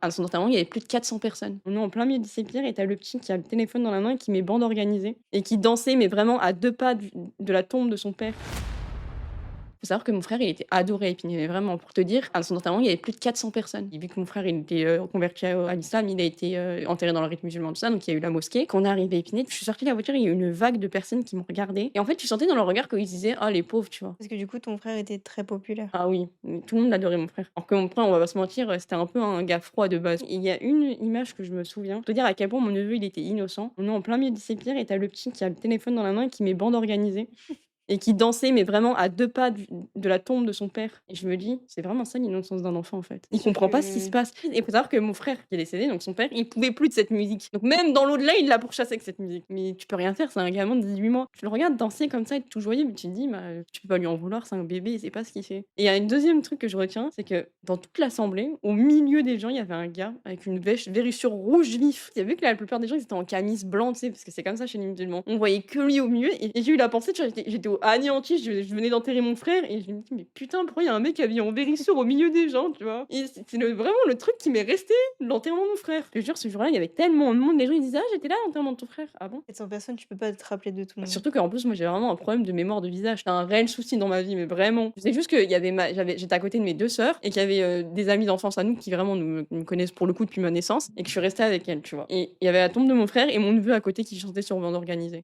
À son enterrement, il y avait plus de 400 personnes. On est en plein milieu du sépulcre et tu le petit qui a le téléphone dans la main et qui met bande organisée et qui dansait, mais vraiment à 2 pas de la tombe de son père. Faut savoir que mon frère, il était adoré à Épinay, mais vraiment pour te dire, à son enterrement, il y avait plus de 400 personnes et vu que mon frère, il était, converti à l'islam, il a été, enterré dans le rite musulman, tout ça, donc il y a eu la mosquée. Quand on est arrivé à Épinay, je suis sortie de la voiture, il y a eu une vague de personnes qui m'ont regardée et en fait, tu sentais dans leur regard qu'ils se disaient: «Ah les pauvres», tu vois? Parce que du coup, ton frère était très populaire. Ah oui, tout le monde adorait mon frère. Alors que mon frère, on va pas se mentir, c'était un peu un gars froid de base. Et il y a une image que je me souviens, pour te dire à quel point mon neveu, il était innocent. On est en plein milieu du sépulcre et tu le petit qui a le téléphone dans la main et qui met bande organisée. Et qui dansait, mais vraiment à 2 pas de la tombe de son père et je me dis: «C'est vraiment ça l'innocence d'un enfant, en fait». C'est Il sûr comprend pas ce qui se que passe et il faut savoir que mon frère qui est décédé, donc son père, il pouvait plus de cette musique. Donc même dans l'au-delà, il l'a pourchassé avec cette musique. Mais tu peux rien faire, c'est un gamin de 18 mois. Tu le regardes danser comme ça, être tout joyeux, mais tu te dis: «Bah, tu peux pas lui en vouloir, c'est un bébé, il sait pas ce qu'il fait». Et il y a un deuxième truc que je retiens, c'est que dans toute l'assemblée, au milieu des gens, il y avait un gars avec une verrissure rouge vif. Tu as vu que la plupart des gens, ils étaient en camis blanc, tu sais, parce que c'est comme ça chez les musulmans. On voyait que lui au milieu et j'ai eu la pensée, tu vois, j'étais anéantie, je venais d'enterrer mon frère et je me dis: «Mais putain, pourquoi il y a un mec habillé en vérissure au milieu des gens?» tu vois? Et c'est vraiment le truc qui m'est resté de l'enterrement de mon frère. Je te jure, ce jour-là, il y avait tellement de monde, les gens ils disaient: «Ah, j'étais là à l'enterrement de ton frère». «Ah bon?» 400 personnes, tu peux pas te rappeler de tout le monde. Surtout qu'en plus, moi, j'ai vraiment un problème de mémoire de visage. C'est un réel souci dans ma vie, mais vraiment. C'est juste qu'il y avait j'étais à côté de mes 2 sœurs et qu'il y avait, des amies d'enfance à nous qui vraiment me connaissent pour le coup depuis ma naissance et que je suis restée avec elles, tu vois? Et il y avait la tombe de mon frère et mon neveu à côté qui chantait sur bande organisée.